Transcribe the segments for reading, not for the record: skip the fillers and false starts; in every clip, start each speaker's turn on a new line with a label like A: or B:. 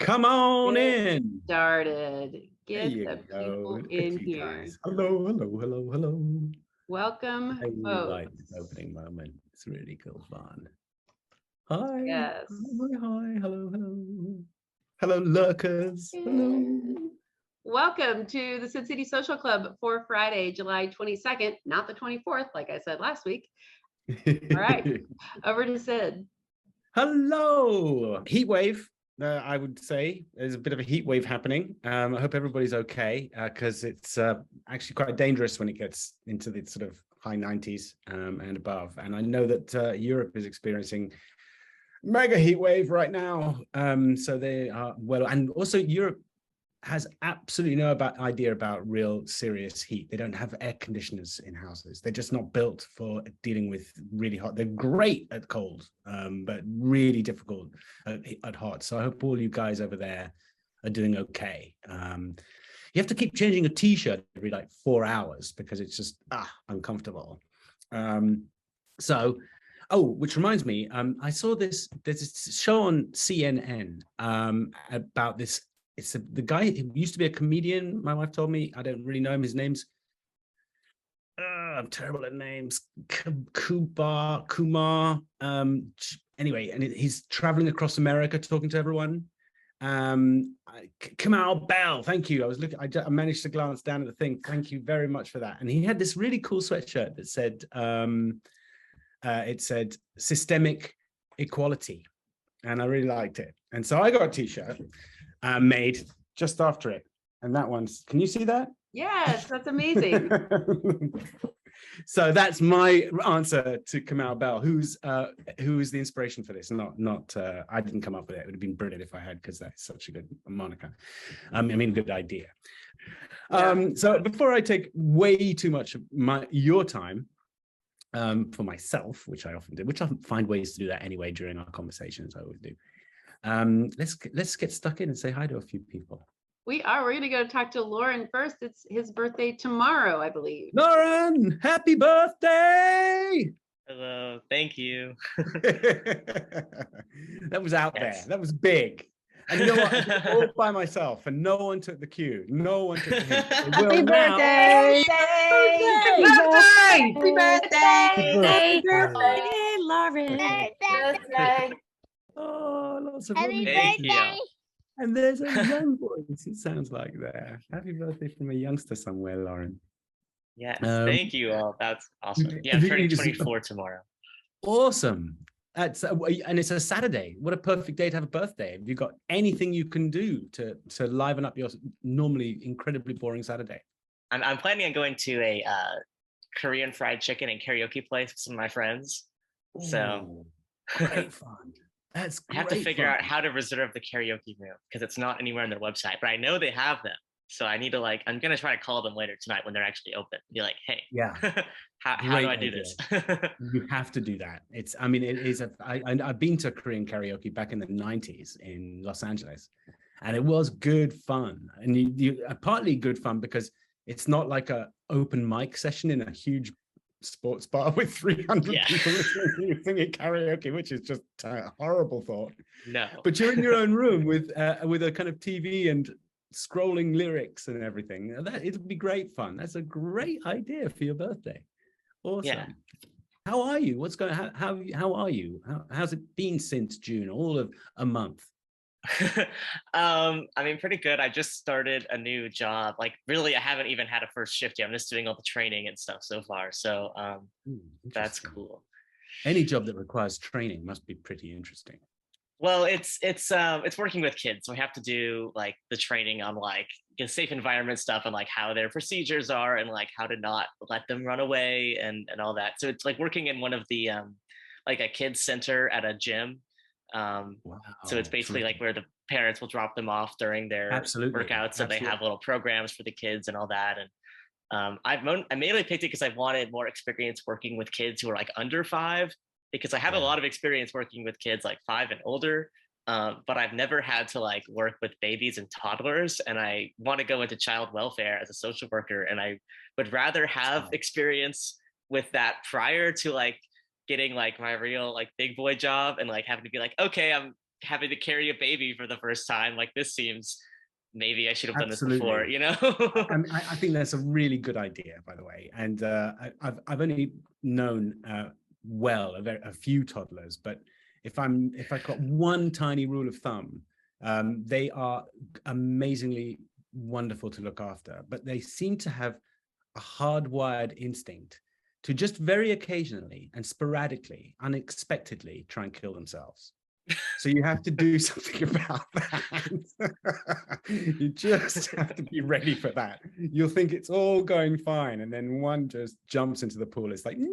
A: Come on in.
B: Started.
A: There
B: Get
A: you
B: the
A: go.
B: people
A: Look
B: in
A: at you
B: here.
A: guys. Hello.
B: Welcome,
A: I really like
B: folks.
A: this opening moment. It's really cool fun. Hi.
B: Yes.
A: Hi. Hello. Hello, lurkers. Hello.
B: Welcome to the Sid City Social Club for Friday, July 22nd, not the 24th, like I said last week. All right, over to Sid.
A: Hello. Heat wave. I would say there's a bit of a heat wave happening. I hope everybody's okay because it's actually quite dangerous when it gets into the sort of high 90s and above. And I know that Europe is experiencing mega heat wave right now. So they are and also Europe has absolutely no idea about real serious heat. They don't have air conditioners in houses. They're just not built for dealing with really hot. They're great at cold, but really difficult at hot. So I hope all you guys over there are doing okay. You have to keep changing a t-shirt every like 4 hours because it's just uncomfortable. Which reminds me, I saw there's a show on CNN about this. It's the guy who used to be a comedian. My wife told me, I don't really know him. His name's, I'm terrible at names. Kumar. Anyway, and he's traveling across America talking to everyone. Kamau Bell, thank you. I managed to glance down at the thing. Thank you very much for that. And he had this really cool sweatshirt that said, it said systemic equality. And I really liked it. And so I got a t-shirt made just after it. And that one's, can you see that?
B: Yes, that's amazing.
A: So that's my answer to Kamau Bell, who's the inspiration for this. Not I didn't come up with it. It would have been brilliant if I had, because that's such a good moniker. Good idea. Yeah. So before I take way too much of your time, for myself, which I often do, which I find ways to do that anyway during our conversations, I always do. Let's get stuck in and say hi to a few people.
B: We're going to go talk to Lauren first. It's his birthday tomorrow, I believe.
A: Lauren, happy birthday!
C: Hello, thank you.
A: That was out there. That was big. And you know what? I did it all by myself, and no one took the cue. No one took the hint.
D: Happy birthday!
B: Happy birthday, Lauren!
A: Oh, lots of
D: Happy
C: birthday!
A: And there's a young voice, it sounds like there. Happy birthday from a youngster somewhere, Lauren.
C: Yes, thank you all. That's awesome. Yeah, I'm turning 24 tomorrow.
A: Awesome. And it's a Saturday. What a perfect day to have a birthday. Have you got anything you can do to liven up your normally incredibly boring Saturday?
C: I'm planning on going to a Korean fried chicken and karaoke place with some of my friends. So
A: great fun. That's great.
C: I have to figure out how to reserve the karaoke room because it's not anywhere on their website, but I know they have them. So I need to I'm going to try to call them later tonight when they're actually open. Be like, hey,
A: yeah,
C: how do I do this?
A: You have to do that. I've been to Korean karaoke back in the 90s in Los Angeles, and it was good fun. And you partly good fun because it's not like a open mic session in a huge sports bar with 300 people listening to you singing karaoke, which is just a horrible thought.
C: No,
A: but you're in your own room with a kind of TV and scrolling lyrics and everything. It'll be great fun. That's a great idea for your birthday. Awesome. Yeah. How are you? What's going on? How are you? How's it been since June? All of a month.
C: Pretty good. I just started a new job. Like, really, I haven't even had a first shift yet. I'm just doing all the training and stuff so far. So that's cool.
A: Any job that requires training must be pretty interesting.
C: Well, it's working with kids. So I have to do like the training on like safe environment stuff and like how their procedures are and like how to not let them run away and all that. So it's like working in one of the like a kids center at a gym. Wow. So it's basically like where the parents will drop them off during their workouts. So they have little programs for the kids and all that. And I mainly picked it because I wanted more experience working with kids who are like under 5. Because I have a lot of experience working with kids like 5 and older, but I've never had to like work with babies and toddlers. And I want to go into child welfare as a social worker. And I would rather have experience with that prior to like getting like my real like big boy job and like having to be like, okay, I'm having to carry a baby for the first time. Like, this seems, maybe I should have done
A: Absolutely.
C: this before, you know?
A: I think that's a really good idea, by the way. And I've only known a few toddlers, but if I've got one tiny rule of thumb, they are amazingly wonderful to look after, but they seem to have a hardwired instinct to just very occasionally and sporadically, unexpectedly try and kill themselves. So you have to do something about that. You just have to be ready for that. You'll think it's all going fine, and then one just jumps into the pool. It's like, no.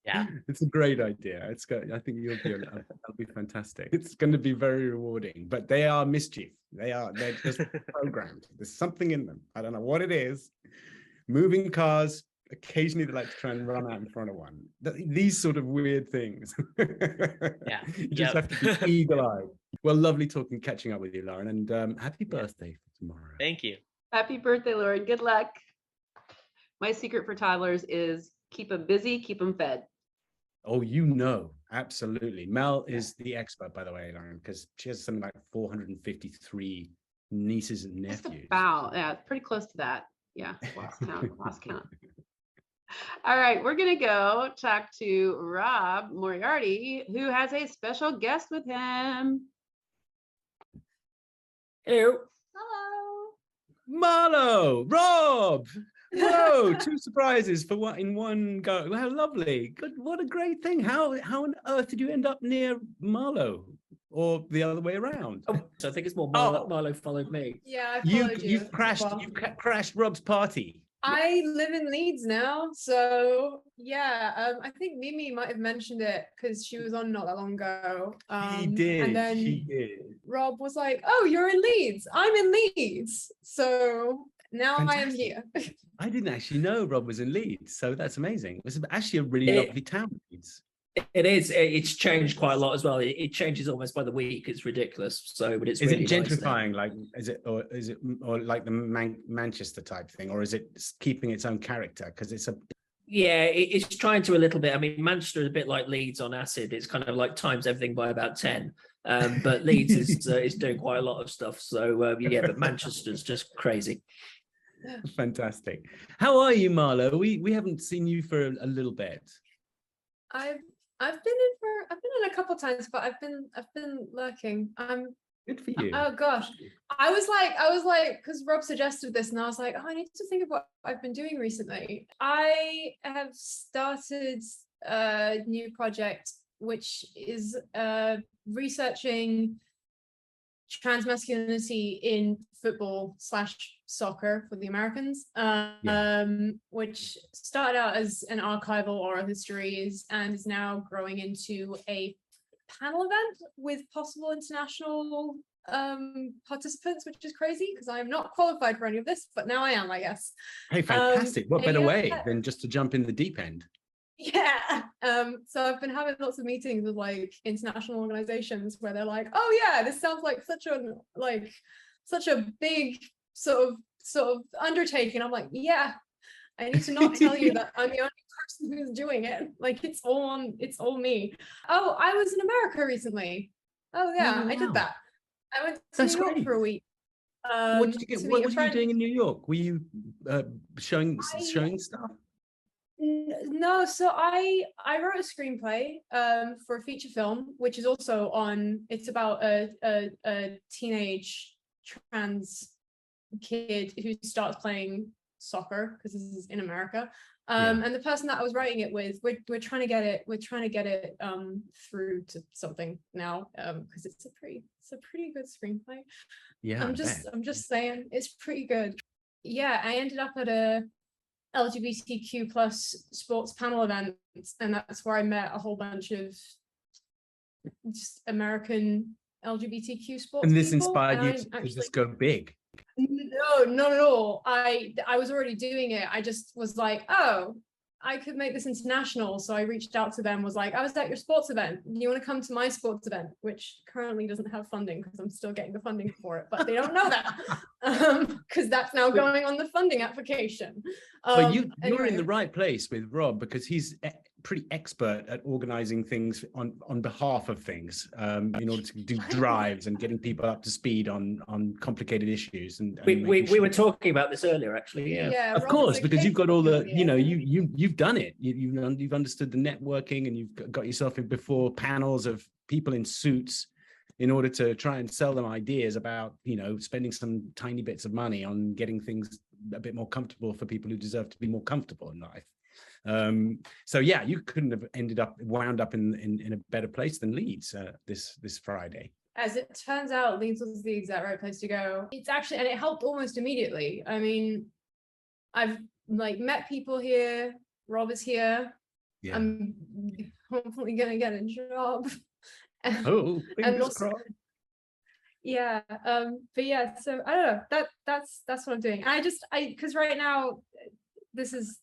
C: Yeah,
A: it's a great idea. It's good. I think that'll be fantastic. It's going to be very rewarding. But they are mischief. They're just programmed. There's something in them. I don't know what it is. Moving cars. Occasionally they like to try and run out in front of one. These sort of weird things.
C: Yeah.
A: You just have to be eagle-eyed. Well, lovely catching up with you, Lauren, and happy birthday for tomorrow.
C: Thank you.
B: Happy birthday, Lauren. Good luck. My secret for toddlers is keep them busy, keep them fed.
A: Oh, absolutely. Mel is the expert, by the way, Lauren, because she has something like 453 nieces and nephews.
B: Just about, yeah, pretty close to that. Yeah, lost count. All right, we're going to go talk to Rob Moriarty, who has a special guest with him.
D: Hello.
B: Hello.
A: Marlo, Rob. Whoa, 2 surprises in one go. How lovely. Good. What a great thing. How on earth did you end up near Marlo? Or the other way around?
D: Oh, so I think it's more Marlo followed me.
E: Yeah, I followed you.
A: You've crashed Rob's party.
E: I live in Leeds now, so yeah. I think Mimi might have mentioned it because she was on not that long ago.
A: She did.
E: And then
A: she did.
E: Rob was like, "Oh, you're in Leeds. I'm in Leeds." So now I am here.
A: I didn't actually know Rob was in Leeds, so that's amazing. It's actually a really lovely town, Leeds.
D: It is. It's changed quite a lot as well. It changes almost by the week. It's ridiculous. So, but it's
A: is
D: really
A: it gentrifying? Like, is it like the Manchester type thing, or is it keeping its own character? Because it's a
D: it's trying to a little bit. I mean, Manchester is a bit like Leeds on acid. It's kind of like times everything by about 10. But Leeds is doing quite a lot of stuff. So but Manchester's just crazy.
A: Fantastic. How are you, Marlo? We haven't seen you for a little bit.
E: I've been in a couple times, but I've been lurking.
A: Good for you.
E: Oh gosh, I was like, because Rob suggested this, and I was like, oh, I need to think of what I've been doing recently. I have started a new project, which is researching transmasculinity in football/soccer for the Americans, which started out as an archival oral histories and is now growing into a panel event with possible international participants, which is crazy because I am not qualified for any of this, but now I am, I guess.
A: Hey, fantastic. What better way than just to jump in the deep end?
E: Yeah. So I've been having lots of meetings with like international organizations where they're like, oh yeah, this sounds like such a big sort of undertaking. I'm like, yeah, I need to not tell you that I'm the only person who's doing it. Like it's all me. Oh, I was in America recently. Oh yeah, I did that. I went to New York for a week.
A: What did you get? What were you doing in New York? Were you showing stuff?
E: No, so I wrote a screenplay for a feature film, which is also on. It's about a teenage trans kid who starts playing soccer because this is in America. And the person that I was writing it with, we're trying to get it through to something now because it's a pretty good screenplay.
A: Yeah,
E: I'm just saying it's pretty good. Yeah, I ended up at a LGBTQ plus sports panel event, and that's where I met a whole bunch of just American LGBTQ sports.
A: And this
E: people.
A: inspired you to just go big.
E: No, not at all. I was already doing it. I just was like, oh, I could make this international. So I reached out to them, was like, I was at your sports event. Do you want to come to my sports event? Which currently doesn't have funding because I'm still getting the funding for it, but they don't know that because that's now going on the funding application.
A: But you're in the right place with Rob because he's pretty expert at organizing things on behalf of things, in order to do drives and getting people up to speed on complicated issues. And
D: we were talking about this earlier, actually. Yeah,
A: of course, because you've got all the, you've done it. You've understood the networking, and you've got yourself in before panels of people in suits in order to try and sell them ideas about, spending some tiny bits of money on getting things a bit more comfortable for people who deserve to be more comfortable in life. So yeah, you couldn't have wound up in a better place than Leeds this Friday.
E: As it turns out, Leeds was the exact right place to go. It's actually, and it helped almost immediately. I mean, I've met people here. Rob is here. Yeah. I'm hopefully gonna get a job. And also, yeah, but yeah, so I don't know, that's what I'm doing. Because right now, this is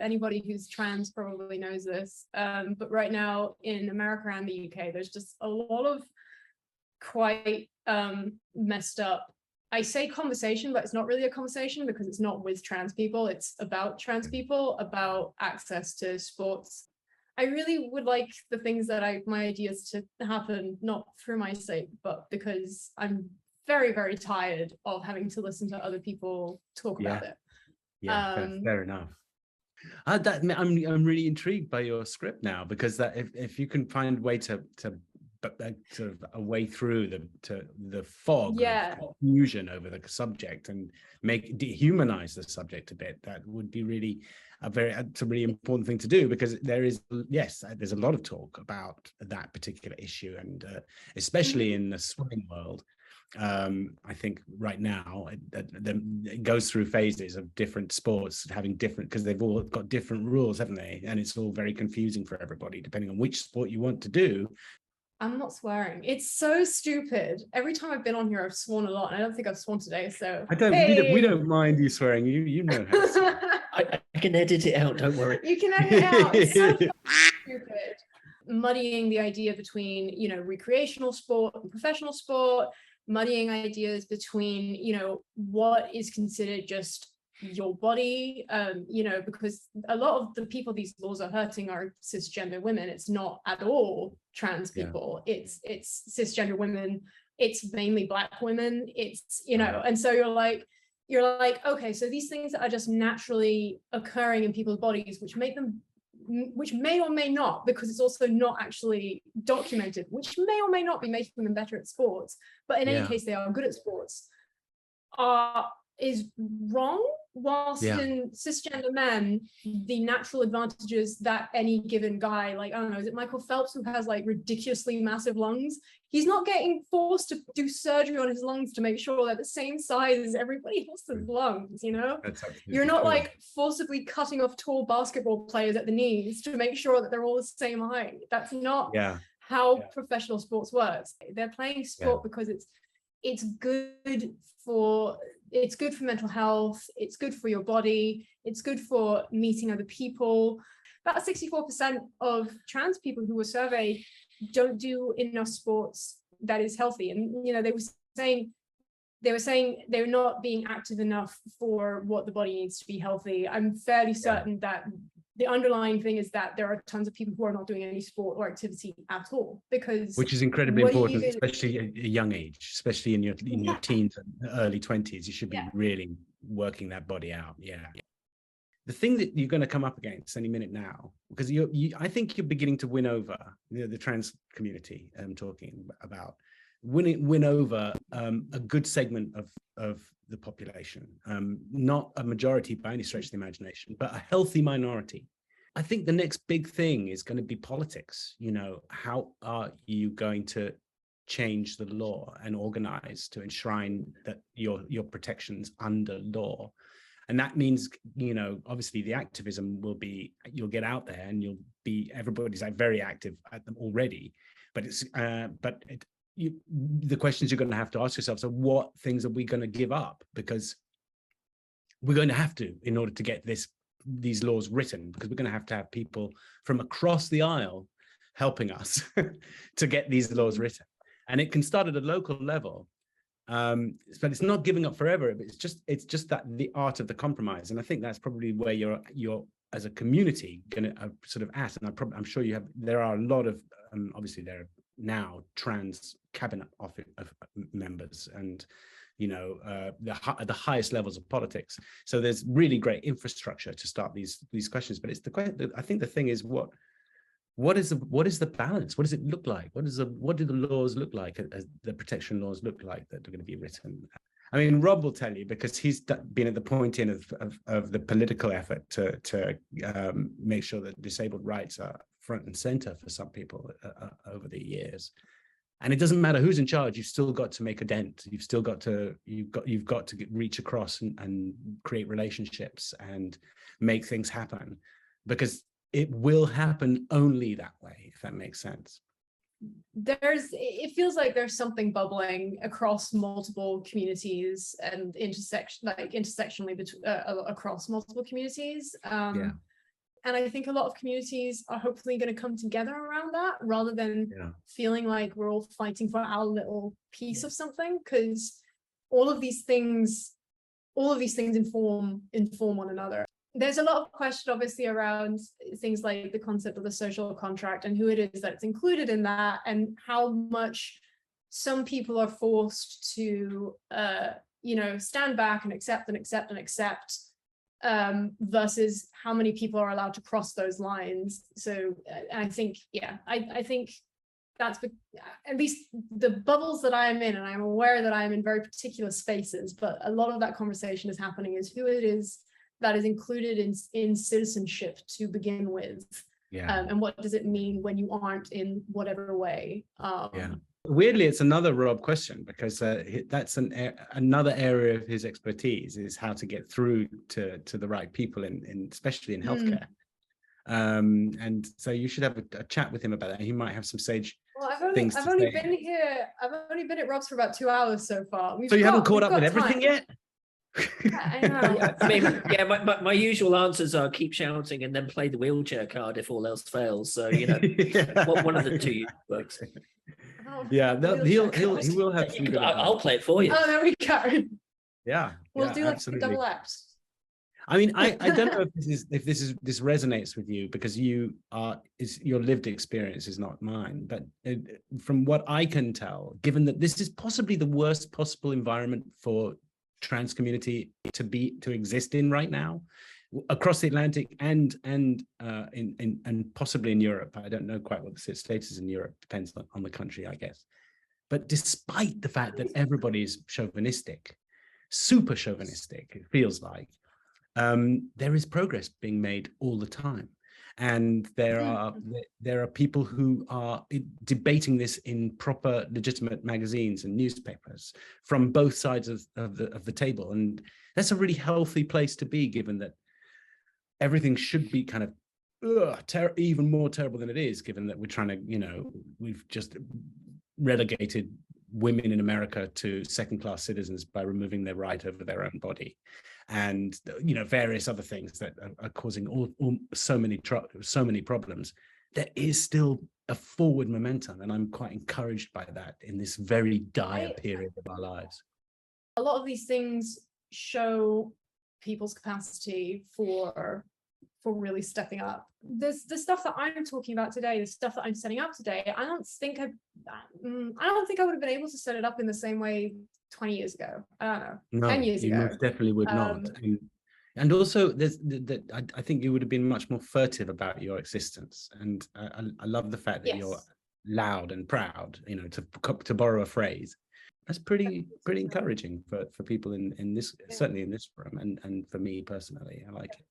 E: anybody who's trans probably knows this, but right now in America and the UK, there's just a lot of quite messed up, I say conversation, but it's not really a conversation because it's not with trans people, it's about trans people, about access to sports. I really would like the things that my ideas to happen, not for my sake, but because I'm very, very tired of having to listen to other people talk about it.
A: Yeah, fair enough. I'm really intrigued by your script now, because that if you can find a way to sort of a way through the fog of confusion over the subject and dehumanize the subject a bit, that would be really it's a really important thing to do, because there's a lot of talk about that particular issue, and especially in the swimming world. I think right now it goes through phases of different sports having different, because they've all got different rules, haven't they? And it's all very confusing for everybody depending on which sport you want to do.
E: I'm not swearing. It's so stupid. Every time I've been on here, I've sworn a lot, and I don't think I've sworn today. So
A: we don't mind you swearing. You know how to swear.
D: I can edit it out. Don't worry.
E: You can edit it out. It's so stupid. Muddying the idea between recreational sport and professional sport. Muddying ideas between what is considered just your body, because a lot of the people these laws are hurting are cisgender women. It's not at all trans people. It's cisgender women. It's mainly Black women. It's and so you're like, okay, so these things that are just naturally occurring in people's bodies, which may or may not, because it's also not actually documented, which may or may not be making them better at sports, but in any case they are good at sports, is wrong. Whilst in cisgender men, the natural advantages that any given guy, like, I don't know, is it Michael Phelps, who has like ridiculously massive lungs? He's not getting forced to do surgery on his lungs to make sure they're the same size as everybody else's lungs, You're not like forcibly cutting off tall basketball players at the knees to make sure that they're all the same height. That's not how professional sports works. They're playing sport because it's good for mental health, it's good for your body, it's good for meeting other people. About 64% of trans people who were surveyed don't do enough sports that is healthy, and they were saying they're not being active enough for what the body needs to be healthy. I'm fairly certain that the underlying thing is that there are tons of people who are not doing any sport or activity at all, which
A: is incredibly important, especially at a young age, especially in your teens and early 20s. You should be really working that body out. The thing that you're going to come up against any minute now, because I think you're beginning to win over the trans community. I'm talking about win over a good segment of the population, not a majority by any stretch of the imagination, but a healthy minority. I think the next big thing is going to be politics. How are you going to change the law and organize to enshrine that your protections under law? And that means, obviously the activism will be, you'll get out there and everybody's like very active at them already, but the questions you're going to have to ask yourself, so what things are we going to give up? Because we're going to have to, in order to get these laws written, because we're going to have people from across the aisle helping us to get these laws written. And it can start at a local level, but it's not giving up forever. It's just that the art of the compromise. And I think that's probably where your as a community going to sort of ask, and I'm sure you have, there are a lot of, obviously there are now trans cabinet office of members, and the highest levels of politics. So there's really great infrastructure to start these questions. But it's I think the thing is, what is the balance? What does it look like? What do the laws look like? The protection laws look like that are going to be written? I mean, Rob will tell you, because he's been at the point of the political effort to make sure that disabled rights are front and center for some people over the years. And it doesn't matter who's in charge; you've still got to make a dent. You've got to reach across and create relationships and make things happen, because it will happen only that way, if that makes sense.
E: It feels like there's something bubbling across multiple communities and intersectionally between across multiple communities. And I think a lot of communities are hopefully going to come together around that, rather than feeling like we're all fighting for our little piece of something, because all of these things inform one another. There's a lot of question, obviously, around things like the concept of the social contract and who it is that's included in that, and how much some people are forced to, stand back and accept versus how many people are allowed to cross those lines. So I think, I think that's at least the bubbles that I am in, and I'm aware that I am in very particular spaces, but a lot of that conversation is happening is who it is that is included in citizenship to begin with. And what does it mean when you aren't in whatever way?
A: Weirdly, it's another Rob question, because that's another area of his expertise, is how to get through to the right people, especially in healthcare. And so you should have a chat with him about that. He might have some sage things. I've only
E: been at Rob's for about 2 hours so far.
A: So you haven't caught up with everything yet?
E: I know.
D: I mean, my usual answers are keep shouting and then play the wheelchair card if all else fails. So one of the two works.
A: He will have some good
D: I'll play it for you.
E: Oh, there we go. We'll do like a double act.
A: I mean, I don't know if this resonates with you, because your lived experience is not mine, but from what I can tell, given that this is possibly the worst possible environment for trans community to exist in right now, across the Atlantic and possibly in Europe. I don't know quite what the status is in Europe. Depends on the country, I guess. But despite the fact that everybody is chauvinistic, super chauvinistic, it feels like, there is progress being made all the time. And there are people who are debating this in proper, legitimate magazines and newspapers from both sides of the table. And that's a really healthy place to be, given that everything should be kind of even more terrible than it is, given that we're trying to, we've just relegated women in America to second-class citizens by removing their right over their own body, and various other things that are causing so many problems. There is still a forward momentum, and I'm quite encouraged by that in this very dire period of our lives.
E: A lot of these things show people's capacity for really stepping up. The stuff that I'm talking about today, the stuff that I'm setting up today, I don't think I would have been able to set it up in the same way 20 years ago. I don't know.
A: No,
E: 10 years
A: you
E: ago.
A: most definitely would not. And also, I think you would have been much more furtive about your existence. And I love the fact that you're loud and proud. To borrow a phrase, that's pretty encouraging for people in this, certainly in this room, and for me personally, I like it.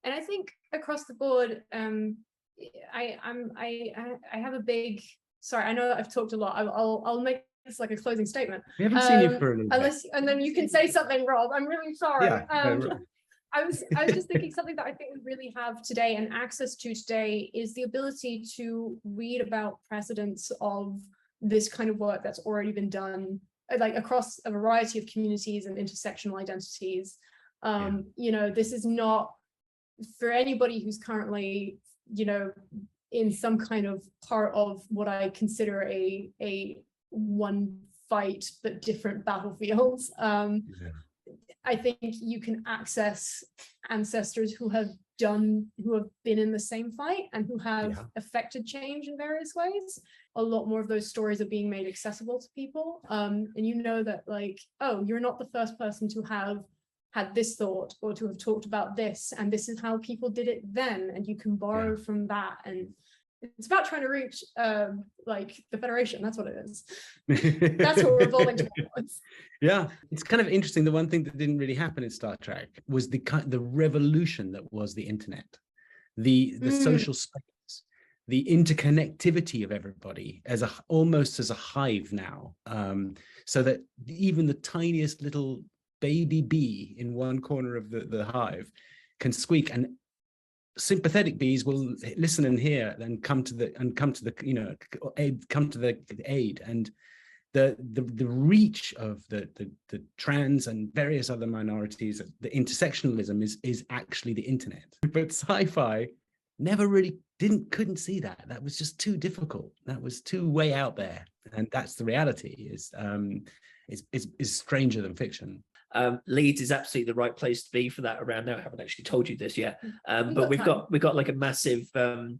E: And I think across the board, I have a big. Sorry, I know that I've talked a lot. I'll make this like a closing statement.
A: We haven't seen you for a little bit.
E: And then you can say something, Rob. I'm really sorry.
A: Yeah,
E: I was just thinking something that I think we really have today and access to today is the ability to read about precedents of this kind of work that's already been done, like across a variety of communities and intersectional identities. This is not for anybody who's currently, in some kind of part of what I consider a one fight but different battlefields. I think you can access ancestors who have been in the same fight and who have affected change in various ways. A lot more of those stories are being made accessible to people. And you know that, like, oh, you're not the first person to have had this thought or to have talked about this, and this is how people did it then, and you can borrow from that. And it's about trying to reach like the Federation. That's what it is. That's what we're evolving towards.
A: Yeah, it's kind of interesting. The one thing that didn't really happen in Star Trek was the revolution that was the internet, the social space, the interconnectivity of everybody as almost as a hive now, so that even the tiniest little baby bee in one corner of the hive can squeak, and sympathetic bees will listen and hear and come to the aid. And the reach of the trans and various other minorities, the intersectionalism is actually the internet. But sci-fi never really couldn't see that. That was just too difficult. That was too way out there. And that's the reality, is stranger than fiction.
D: Leeds is absolutely the right place to be for that around now. I haven't actually told you this yet, but we've got like a massive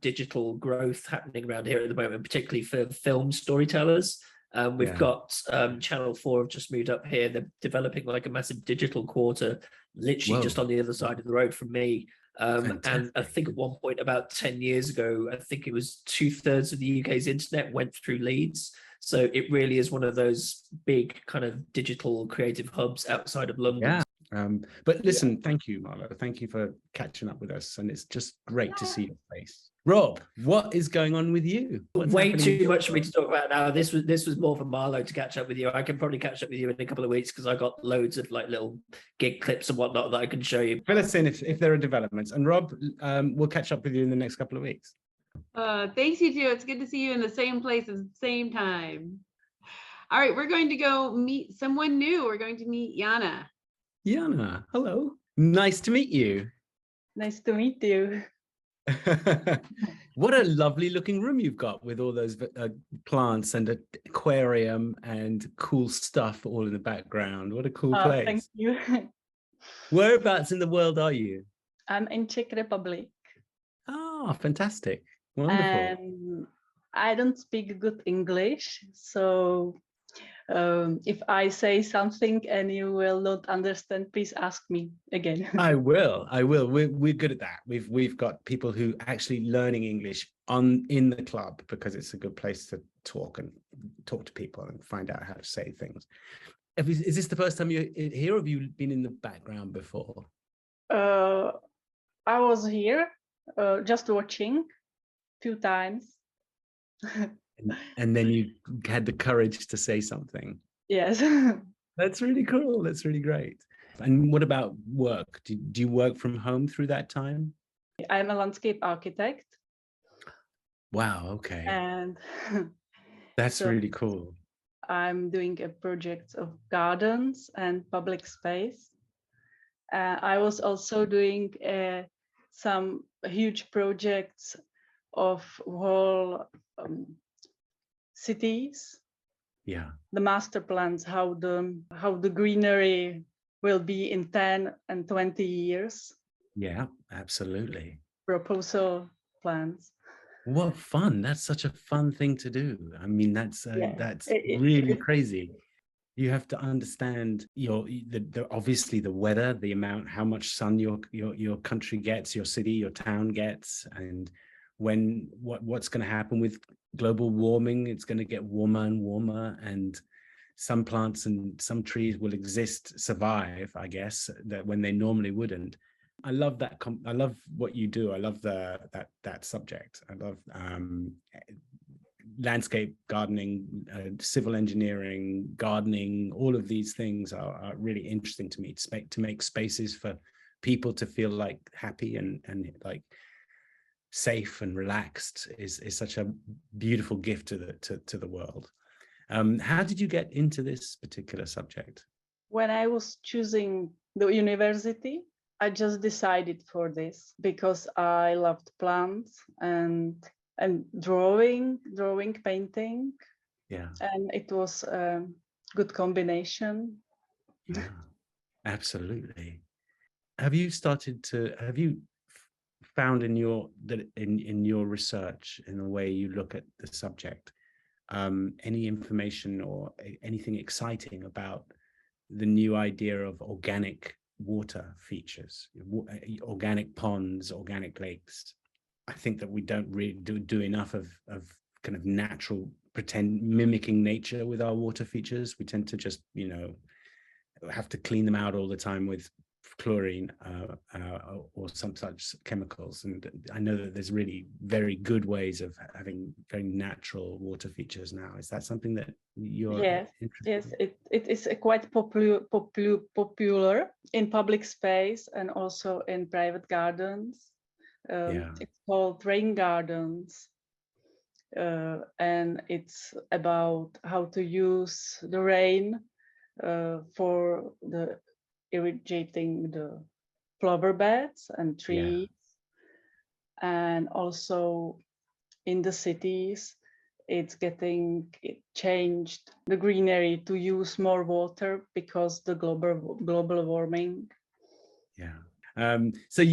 D: digital growth happening around here at the moment, particularly for film storytellers. We've got Channel 4 have just moved up here. They're developing like a massive digital quarter, literally just on the other side of the road from me. And I think at one point about 10 years ago, I think it was 2/3 of the UK's internet went through Leeds. So it really is one of those big kind of digital creative hubs outside of London.
A: Yeah. But listen, thank you, Marlo. Thank you for catching up with us. And it's just great to see your face. Rob, what is going on with you?
D: Way too much for me to talk about now. This was more for Marlo to catch up with you. I can probably catch up with you in a couple of weeks because I got loads of like little gig clips and whatnot that I can show you.
A: Fill us in if there are developments. And Rob, we'll catch up with you in the next couple of weeks.
B: Thanks, you two. It's good to see you in the same place at the same time. All right, we're going to go meet someone new. We're going to meet Yana.
A: Yana, hello. Nice to meet you.
F: Nice to meet you.
A: What a lovely looking room you've got with all those plants and an aquarium and cool stuff all in the background. What a cool place.
F: Thank you.
A: Whereabouts in the world are you?
F: I'm in Czech Republic.
A: Oh, fantastic. Wonderful.
F: And I don't speak good English, so if I say something and you will not understand, please ask me again.
A: I will. We're good at that. We've got people who actually learning English in the club because it's a good place to talk to people and find out how to say things. Is this the first time you're here, or have you been in the background before?
F: I was here just watching few times.
A: And then you had the courage to say something.
F: Yes.
A: That's really cool. That's really great. And what about work? Do you work from home through that time?
F: I'm a landscape architect.
A: Wow, okay.
F: And
A: that's really cool.
F: I'm doing a project of gardens and public space. I was also doing some huge projects of whole cities.
A: Yeah.
F: The master plans, how the greenery will be in 10 and 20 years.
A: Yeah, absolutely.
F: Proposal plans.
A: What fun. That's such a fun thing to do. I mean, that's really crazy. You have to understand obviously the weather, the amount, how much sun your country gets, your city, your town gets, and what's going to happen with global warming. It's going to get warmer and warmer, and some plants and some trees will survive, I guess, that when they normally wouldn't. I love that. I love what you do. I love that subject. I love landscape gardening, civil engineering, gardening. All of these things are really interesting to me, to make spaces for people to feel like happy and like safe and relaxed is such a beautiful gift to the world. How did you get into this particular subject? When
F: I was choosing the university, I just decided for this because I loved plants and drawing, painting.
A: Yeah.
F: And it was a good combination.
A: Yeah, absolutely. Have you found in your research, in the way you look at the subject, any information or anything exciting about the new idea of organic water features, organic ponds, organic lakes? I think that we don't really do enough of kind of natural mimicking nature with our water features. We tend to just, have to clean them out all the time with chlorine or some such chemicals. And I know that there's really very good ways of having very natural water features now. Is that something that you're interested in?
F: It is quite popular in public space and also in private gardens. It's called rain gardens, and it's about how to use the rain for the irrigating the flower beds and trees, and also in the cities it's getting changed, the greenery, to use more water because the global warming.
A: So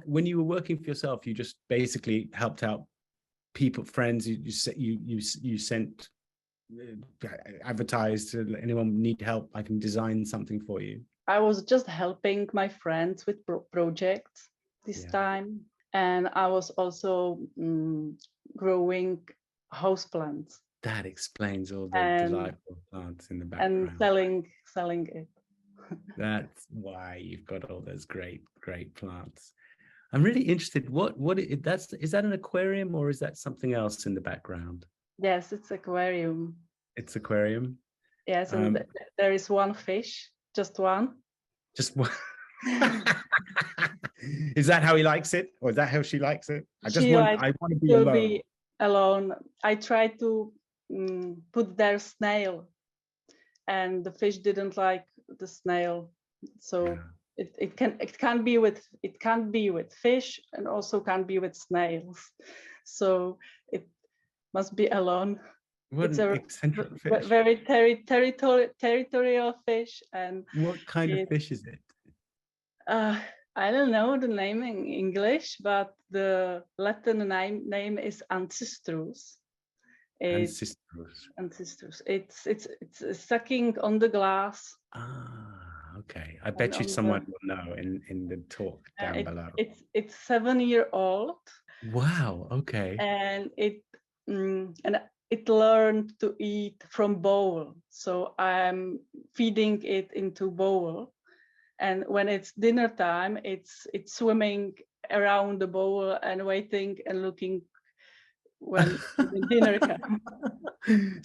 A: when you were working for yourself, you just basically helped out people, friends. You sent advertised to anyone need help, I can design something for you.
F: I was just helping my friends with projects this time, and I was also growing houseplants.
A: That explains all the delightful plants in the background.
F: And selling it.
A: That's why you've got all those great plants. I'm really interested. Is that an aquarium, or is that something else in the background?
F: Yes, it's aquarium.
A: It's aquarium.
F: Yes, and there is one fish, just one.
A: Just one. Is that how he likes it, or is that how she likes it? I want to be
F: alone. I tried to put their snail, and the fish didn't like the snail, so it can't be with fish, and also can't be with snails, so it must be alone.
A: What an eccentric fish.
F: Very territorial fish. And
A: what kind of fish is it?
F: I don't know the name in English, but the Latin name is Ancistrus. Ancistrus. It's sucking on the glass.
A: Okay. I bet you someone will know in the talk down below.
F: It's 7-year-old.
A: Wow. Okay.
F: And it learned to eat from bowl, so I'm feeding it into bowl, and when it's dinner time, it's swimming around the bowl and waiting and looking when the dinner comes.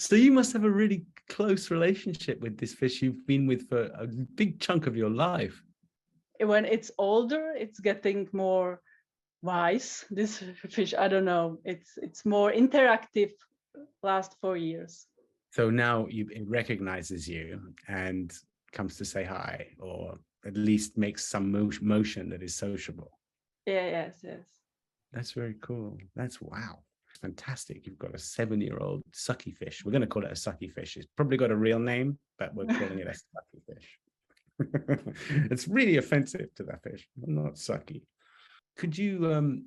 A: So you must have a really close relationship with this fish you've been with for a big chunk of your life.
F: When it's older, it's getting more wise. This fish, I don't know, it's more interactive. Last 4 years.
A: So now it recognizes you and comes to say hi, or at least makes some motion that is sociable.
F: Yes.
A: That's very cool. Wow. Fantastic. You've got a 7-year-old sucky fish. We're going to call it a sucky fish. It's probably got a real name, but we're calling it a sucky fish. It's really offensive to that fish. I'm not sucky. Could you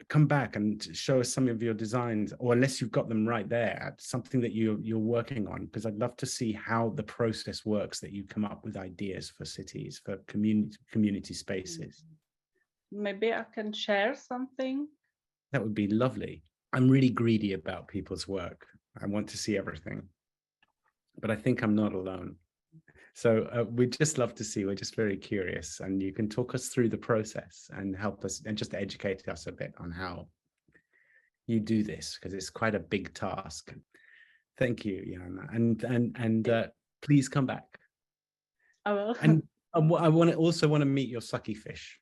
A: come back and show us some of your designs, or unless you've got them right there, something that you're working on, because I'd love to see how the process works, that you come up with ideas for cities, for community spaces.
F: Maybe I can share something.
A: That would be lovely. I'm really greedy about people's work. I want to see everything, but I think I'm not alone. So we'd just love to see. We're just very curious, and you can talk us through the process and help us and just educate us a bit on how you do this, because it's quite a big task. Thank you, Joanna, and please come back.
F: I will.
A: And I want to meet your sucky fish.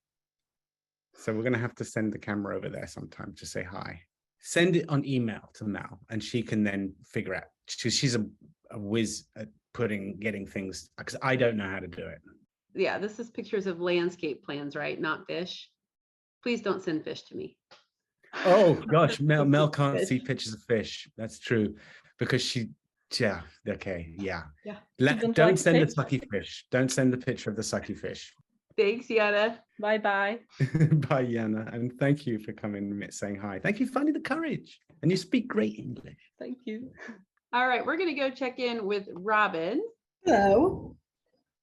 A: So we're going to have to send the camera over there sometime to say hi. Send it on email to Mel, and she can then figure out. She's a whiz at getting things, because I don't know how to do it.
B: Yeah, this is pictures of landscape plans, right? Not fish. Please don't send fish to me.
A: Oh gosh, Mel can't see pictures of fish. That's true, because okay. Don't send the sucky fish. Don't send the picture of the sucky fish.
B: Thanks, Yana.
F: Bye bye.
A: Bye, Yana, and thank you for coming and saying hi. Thank you for finding the courage, and you speak great English.
F: Thank you.
B: All right, we're going to go check in with Robin.
G: Hello.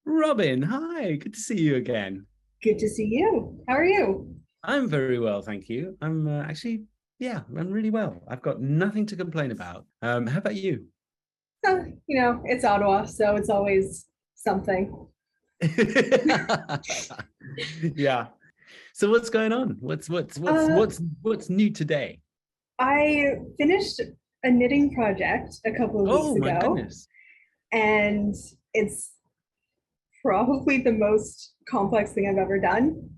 A: Robin, hi, good to see you again.
G: Good to see you. How are you?
A: I'm very well, thank you. I'm actually, yeah, I'm really well. I've got nothing to complain about. How about you?
G: You know, it's Ottawa, so it's always something.
A: Yeah. So what's going on? What's new today?
G: I finished a knitting project a couple of
A: Oh
G: weeks
A: my
G: ago,
A: goodness.
G: and it's probably the most complex thing I've ever done.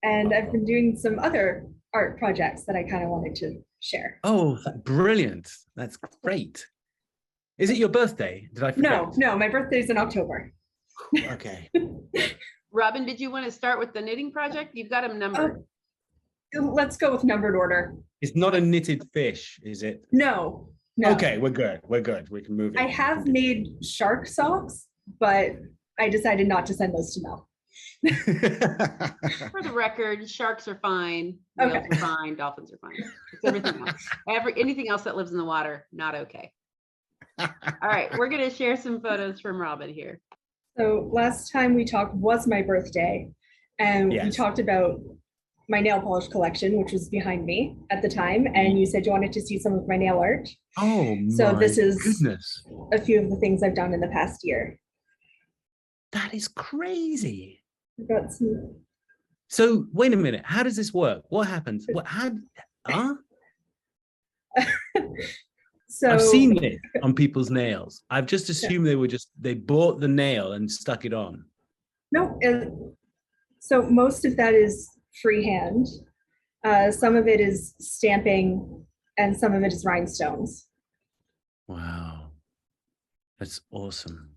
G: And I've been doing some other art projects that I kind of wanted to share.
A: Oh, brilliant. That's great. Is it your birthday? Did I forget?
G: No, my birthday's in October.
A: Okay.
B: Robin, did you want to start with the knitting project? You've got them numbered.
G: Let's go with numbered order.
A: It's not a knitted fish, is it?
G: No.
A: Okay, we're good. We can move it.
G: I have made shark socks, but I decided not to send those to Mel.
B: For the record, sharks are fine, whales
G: Okay.
B: are fine, dolphins are fine. It's everything else. Anything else that lives in the water, not okay. All right, we're going to share some photos from Robin here.
G: So last time we talked was my birthday, and we
A: Yes.
G: talked about my nail polish collection, which was behind me at the time, and you said you wanted to see some of my nail art.
A: Oh
G: So
A: my
G: this is
A: goodness.
G: a few of the things I've done in the past year.
A: That is crazy.
G: I've got some,
A: So wait a minute. How does this work? What happens?
G: so
A: I've seen it on people's nails. I've just assumed they bought the nail and stuck it on.
G: no, so most of that is freehand. Some of it is stamping, and some of it is rhinestones.
A: Wow. That's awesome.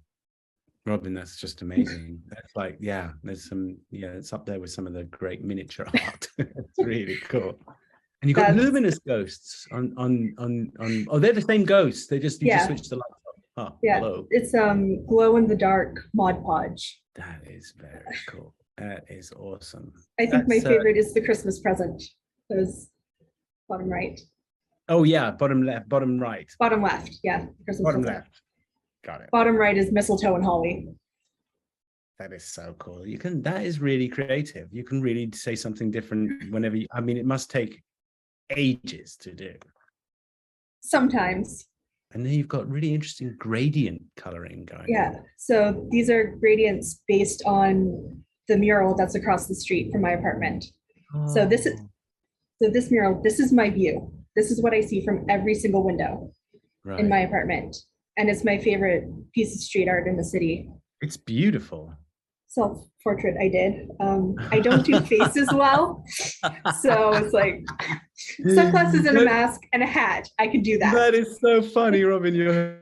A: Robin, that's just amazing. That's like, yeah, it's up there with some of the great miniature art. It's really cool. And you've got luminous ghosts on they're the same ghosts. You just switch the lights up. Oh,
G: Yeah,
A: hello.
G: it's glow in the dark Mod Podge.
A: That is very cool. That is awesome.
G: I think my favorite is the Christmas present. Those bottom right.
A: Oh yeah, bottom left, bottom right.
G: Bottom left, yeah. Christmas
A: Bottom
G: present.
A: left. Got it.
G: Bottom right is mistletoe and holly.
A: That is so cool. That is really creative. You can really say something different whenever it must take ages to do.
G: Sometimes.
A: And then you've got really interesting gradient coloring going
G: Yeah.
A: on.
G: So these are gradients based on the mural that's across the street from my apartment. So this mural, this is my view. This is what I see from every single window in my apartment. And it's my favorite piece of street art in the city.
A: It's beautiful.
G: Self-portrait I did. I don't do faces well. So it's like sunglasses and a mask and a hat. I could do that.
A: That is so funny, Robin. You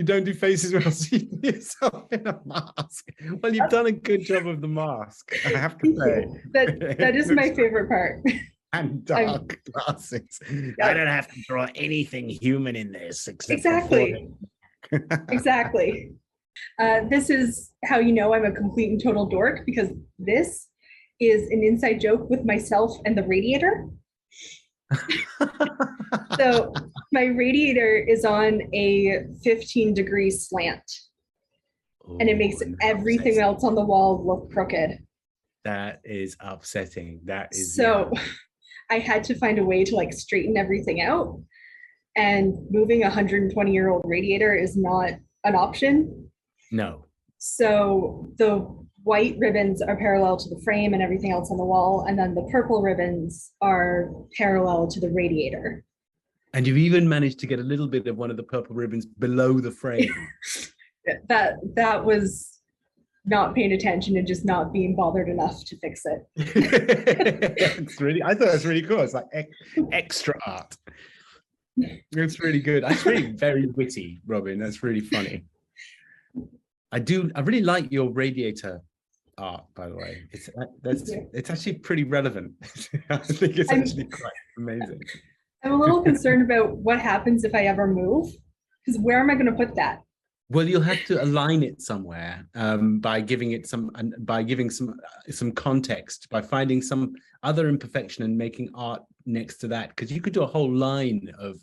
A: don't do faces well, so you do yourself in a mask. Well, you've done a good job of the mask, I have to say.
G: That is my favorite part.
A: And dark glasses. I don't have to draw anything human in this except
G: Exactly. Exactly. This is how you know I'm a complete and total dork, because this is an inside joke with myself and the radiator. So my radiator is on a 15-degree slant, and it makes everything else on the wall look crooked.
A: That is upsetting. That is
G: so. I had to find a way to like straighten everything out, and moving a 120-year-old radiator is not an option.
A: No.
G: So the white ribbons are parallel to the frame and everything else on the wall, and then the purple ribbons are parallel to the radiator.
A: And you've even managed to get a little bit of one of the purple ribbons below the frame.
G: That was not paying attention and just not being bothered enough to fix it.
A: I thought that's really cool. It's like extra art. It's really good. That's really very witty, Robin. That's really funny. I really like your radiator art, by the way. It's actually pretty relevant. I think it's actually quite amazing.
G: I'm a little concerned about what happens if I ever move, because where am I going to put that?
A: Well, you'll have to align it somewhere by giving it some context, by finding some other imperfection and making art next to that. Because you could do a whole line of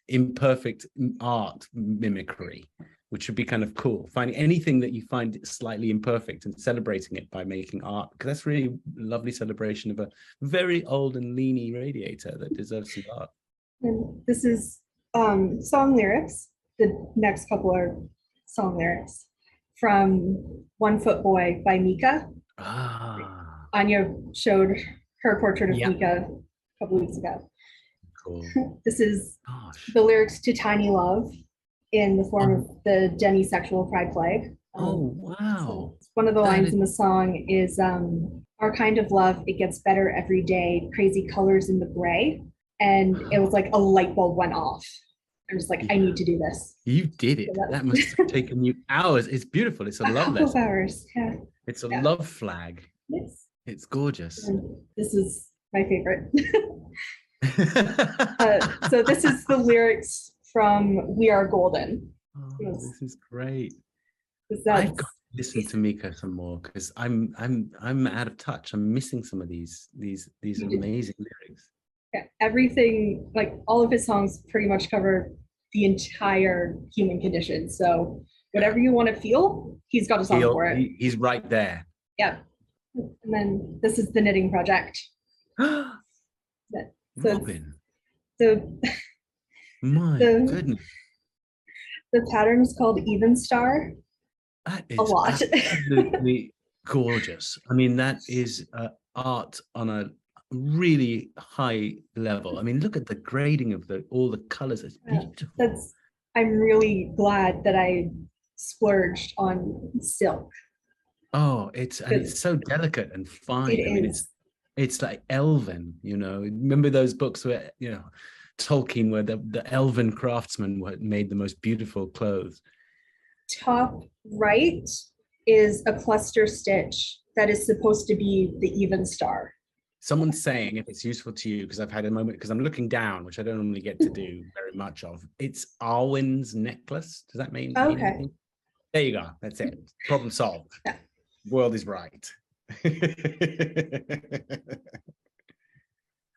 A: imperfect art mimicry, which would be kind of cool. Finding anything that you find slightly imperfect and celebrating it by making art, because that's really a lovely celebration of a very old and leany radiator that deserves some art.
G: And this is song lyrics. The next couple are song lyrics from One Foot Boy by Mika.
A: Ah,
G: Anya showed her portrait of
A: Yep.
G: Mika a couple weeks ago.
A: cool.
G: This is
A: Gosh.
G: the lyrics to Tiny Love in the form of the demisexual pride flag.
A: Oh, wow.
G: One of the
A: That
G: lines
A: is-
G: in the song is our kind of love, it gets better every day, crazy colors in the gray. And it was like a light bulb went off. I'm just like, I need to do this.
A: You did it.
G: So that-
A: That must have taken you hours. It's beautiful. It's a
G: A
A: love
G: couple of
A: letter.
G: hours. Yeah.
A: It's a
G: Yeah.
A: love flag.
G: Yes.
A: It's gorgeous.
G: And this is my favorite. So this is the lyrics from We Are Golden.
A: Oh, this is great.
G: 'Cause
A: I've got
G: that's-
A: to listen to Mika some more because I'm out of touch. I'm missing some of these amazing lyrics.
G: Yeah, everything, like all of his songs pretty much cover the entire human condition. So whatever you want to feel, he's got a song for it.
A: He's right there.
G: Yeah. And then this is the knitting project. So-
A: Robin,
G: The
A: my
G: the-
A: goodness,
G: the pattern is called Even Star.
A: that is
G: A lot.
A: absolutely gorgeous. I mean, that is art on a really high level. I mean, look at the grading of all the colors. It's
G: Yeah,
A: beautiful.
G: I'm really glad that I splurged on silk.
A: Oh, it's so delicate and fine.
G: It
A: I mean,
G: is.
A: it's like elven, you know. Remember those books where, you know, Tolkien, where the elven craftsmen made the most beautiful clothes.
G: Top right is a cluster stitch that is supposed to be the Even Star.
A: Someone's saying, if it's useful to you, because I've had a moment, because I'm looking down, which I don't normally get to do very much of. It's Arwen's necklace. Does that mean
G: Okay.
A: anything? There you go. That's it. Problem solved.
G: Yeah.
A: World is right.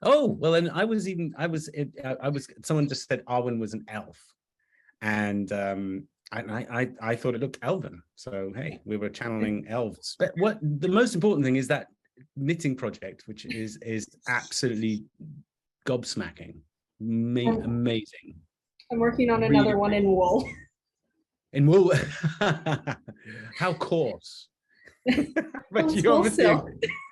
A: Oh, well, and someone just said Arwen was an elf. And I thought it looked elven. So, hey, we were channeling elves. But what the most important thing is that knitting project, which is absolutely gobsmacking, amazing.
G: I'm working on
A: Really
G: another one in wool.
A: And wool, how coarse. But
G: It's
A: you're
G: wool
A: obviously
G: silk.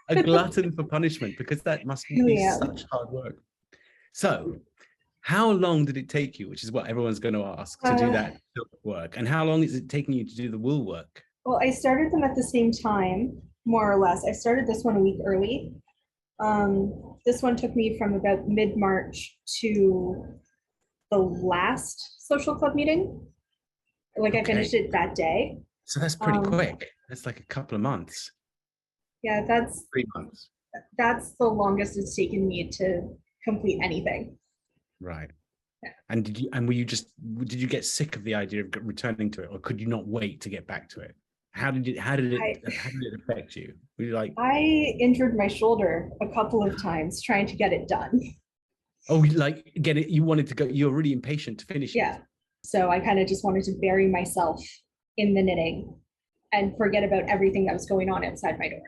A: a glutton for punishment, because that must be
G: Yeah.
A: such hard work. So, how long did it take you, which is what everyone's going to ask, to do that silk work? And how long is it taking you to do the wool work?
G: Well, I started them at the same time, more or less. I started this one a week early. This one took me from about mid-March to the last social club meeting. Like I finished it that day.
A: So that's pretty
G: Um,
A: quick. That's like a couple of months,
G: Yeah, that's
A: 3 months.
G: the longest it's taken me to complete anything.
A: Right.
G: Yeah.
A: And did you get sick of the idea of returning to it, or could you not wait to get back to it? How did it affect you? Were you like,
G: I injured my shoulder a couple of times trying to get it done.
A: oh, like get it? You wanted to go. You're really impatient to finish
G: Yeah.
A: it.
G: So I kind of just wanted to bury myself in the knitting and forget about everything that was going on outside my door.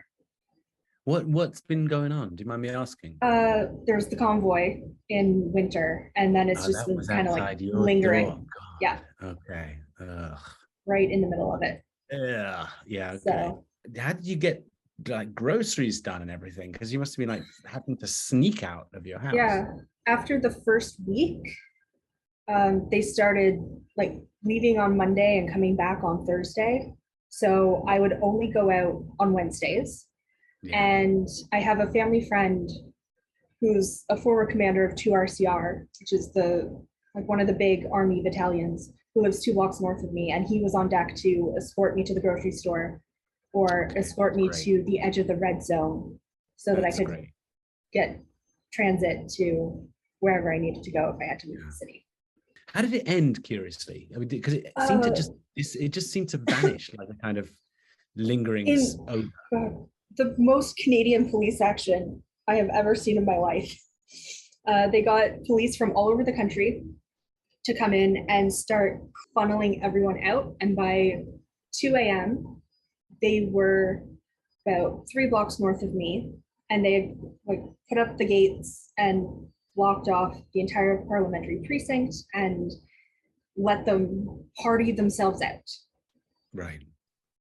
A: What's been going on? Do you mind me asking?
G: There's the convoy in winter, and then it's just
A: That was
G: kind of like
A: outside your
G: lingering
A: door. God.
G: Yeah.
A: Okay. Ugh.
G: right in the middle of it.
A: Yeah. Yeah. Okay.
G: So
A: How did you get like groceries done and everything? Because you must have been like having to sneak out of your house.
G: yeah, after the first week, they started like leaving on Monday and coming back on Thursday. So I would only go out on Wednesdays.
A: Yeah.
G: And I have a family friend who's a former commander of 2 RCR, which is one of the big army battalions, who lives 2 blocks north of me. And he was on deck to escort me to the grocery store or escort me
A: Great.
G: to the edge of the red zone so that I
A: That's
G: could
A: great.
G: get transit to wherever I needed to go if I had to leave the city.
A: How did it end, curiously? I mean, because it seemed to it just seemed to vanish like a kind of lingering odor.
G: The most Canadian police action I have ever seen in my life. They got police from all over the country to come in and start funneling everyone out. And by 2 a.m., they were about 3 blocks north of me, and they like put up the gates and blocked off the entire parliamentary precinct and let them party themselves out.
A: Right.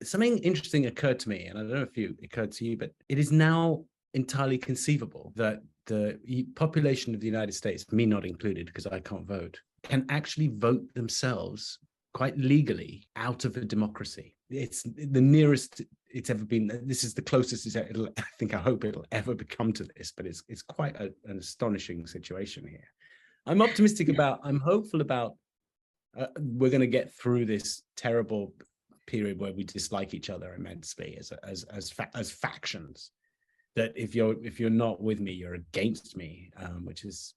A: Something interesting occurred to me, and I don't know if it occurred to you, but it is now entirely conceivable that the population of the United States, me not included because I can't vote, can actually vote themselves quite legally out of a democracy. It's the nearest it's ever been. This is the closest I hope it'll ever become to this, but it's quite an astonishing situation here. I'm hopeful about we're going to get through this terrible period where we dislike each other immensely as factions. That if you're not with me, you're against me, which is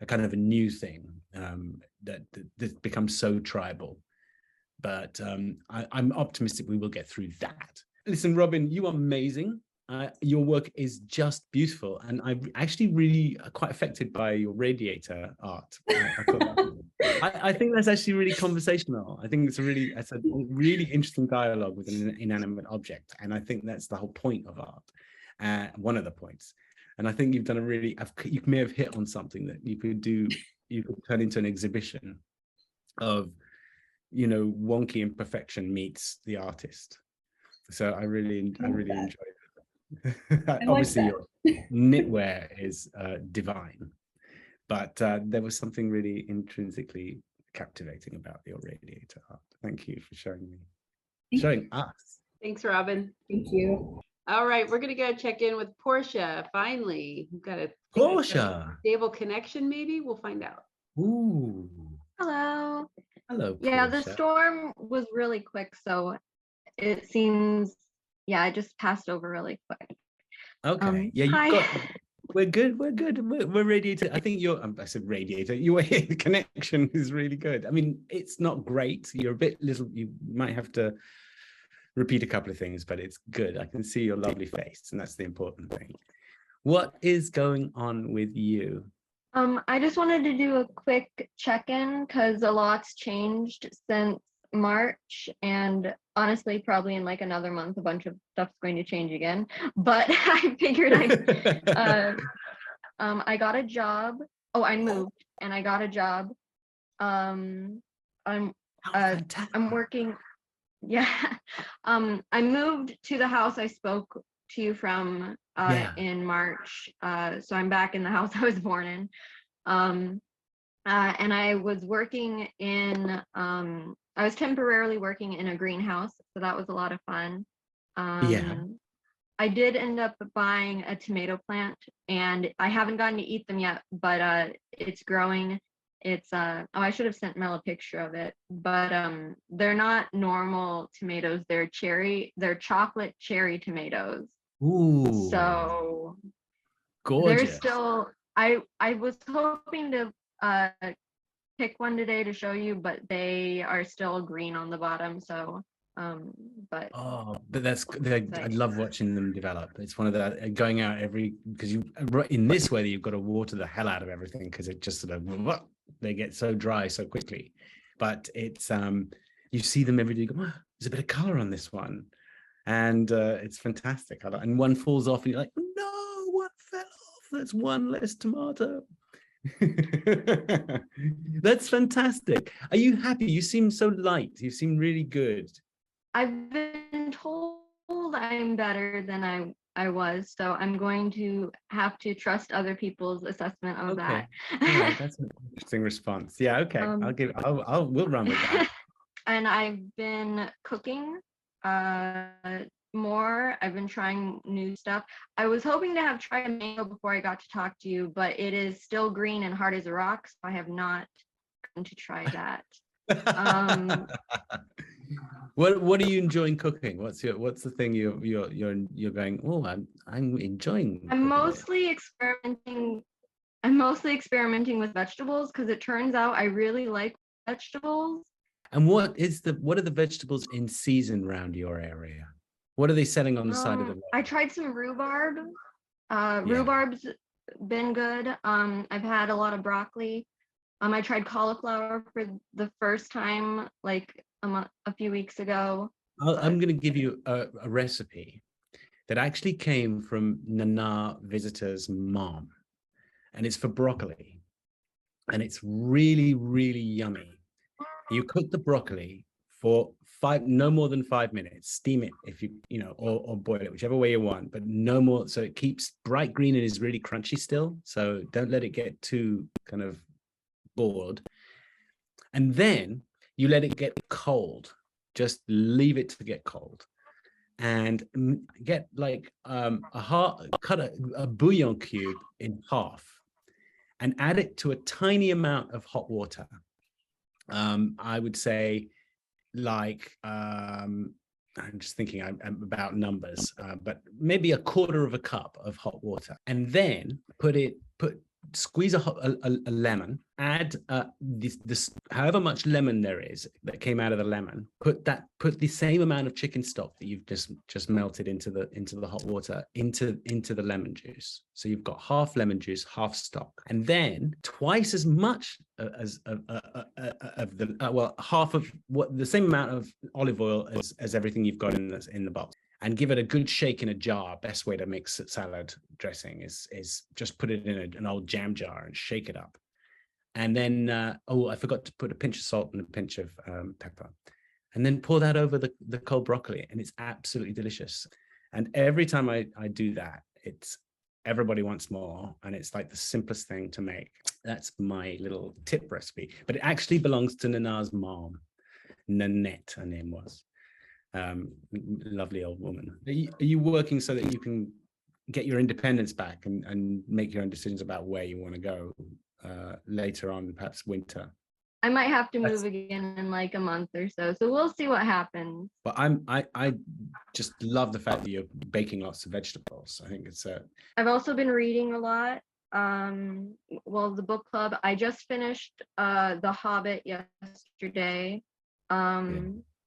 A: a kind of a new thing that becomes so tribal. But I'm optimistic we will get through that. Listen, Robin, you are amazing. Your work is just beautiful, and I'm actually really quite affected by your radiator art. I think that's actually really conversational. I think it's a really interesting dialogue with an inanimate object, and I think that's the whole point of art. One of the points, and I think you've done you may have hit on something that you could turn into an exhibition of, wonky imperfection meets the artist. So I really enjoyed it. Obviously, your knitwear is divine, but there was something really intrinsically captivating about your radiator art. Thank you for showing us.
B: Thanks, Robin.
G: Thank you.
B: All right, we're gonna go check in with Portia. Finally, we've got a stable connection. Maybe we'll find out.
A: Ooh.
H: Hello.
A: Hello.
H: Yeah,
A: Portia.
H: the storm was really quick, so it seems, it just passed over really quick.
A: Okay. We're good. We're radiator. I think I said radiator. Your connection is really good. I mean, it's not great. You're a bit little. You might have to repeat a couple of things, but it's good. I can see your lovely face, and that's the important thing. What is going on with you?
H: I just wanted to do a quick check-in because a lot's changed since March, and honestly, probably in like another month, a bunch of stuff's going to change again. But I figured I got a job. Oh, I moved and I got a job. I'm working. Yeah. I moved to the house I spoke to you from in March. So I'm back in the house I was born in. And I was working in I was temporarily working in a greenhouse, so that was a lot of fun. I did end up buying a tomato plant, and I haven't gotten to eat them yet, but it's growing. It's I should have sent Mel a picture of it, but they're not normal tomatoes. They're chocolate cherry tomatoes.
A: Ooh.
H: So
A: gorgeous.
H: They're still. I was hoping to pick one today to show you, but they are still green on the bottom. So but I love watching them develop. It's one of the going out because in this weather you've got to water the hell out of everything because it just sort of they get so dry so quickly. But it's you see them every day. You go, oh, there's a bit of color on this one, and it's fantastic. And one falls off, and you're like, no, what fell off? That's one less tomato. That's fantastic. Are you happy? You seem so light. You seem really good. I've been told I'm better than I was, so I'm going to have to trust other people's assessment of that.
A: Right, that's an interesting response. Yeah, okay. We'll run with that.
H: And I've been cooking more. I've been trying new stuff. I was hoping to have tried a mango before I got to talk to you, but it is still green and hard as a rock, so I have not gotten to try that.
A: What are you enjoying cooking? What's the thing you're going, oh, I'm enjoying?
H: I'm mostly experimenting with vegetables because it turns out I really like vegetables.
A: And what are the vegetables in season around your area? What are they selling on the side of the road?
H: I tried some rhubarb. Rhubarb's been good. I've had a lot of broccoli. I tried cauliflower for the first time like a few weeks ago.
A: I'm going to give you a recipe that actually came from Nana visitor's mom, and it's for broccoli, and it's really, really yummy. You cook the broccoli for no more than 5 minutes. Steam it if or boil it, whichever way you want, but no more. So it keeps bright green and is really crunchy still. So don't let it get too kind of boiled. And then you let it get cold. Just leave it to get cold, and get like cut a bouillon cube in half, and add it to a tiny amount of hot water. I would say like I'm just thinking I'm about numbers, but maybe a quarter of a cup of hot water, and then squeeze a lemon, add this however much lemon there is that came out of the lemon, put the same amount of chicken stock that you've just melted into the hot water into the lemon juice. So you've got half lemon juice, half stock, and then twice as much as half of the same amount of olive oil as everything you've got in the bowl. And give it a good shake in a jar. Best way to mix salad dressing is just put it in an old jam jar and shake it up. And then, I forgot to put a pinch of salt and a pinch of pepper. And then pour that over the cold broccoli, and it's absolutely delicious. And every time I do that, everybody wants more, and it's like the simplest thing to make. That's my little tip recipe. But it actually belongs to Nana's mom. Nanette, her name was. Lovely old woman. Are you working so that you can get your independence back and make your own decisions about where you want to go later on, perhaps winter?
H: I might have to move again in like a month or so, so we'll see what happens.
A: But I just love the fact that you're baking lots of vegetables. I think it's
H: I've also been reading a lot. The book club. I just finished The Hobbit yesterday.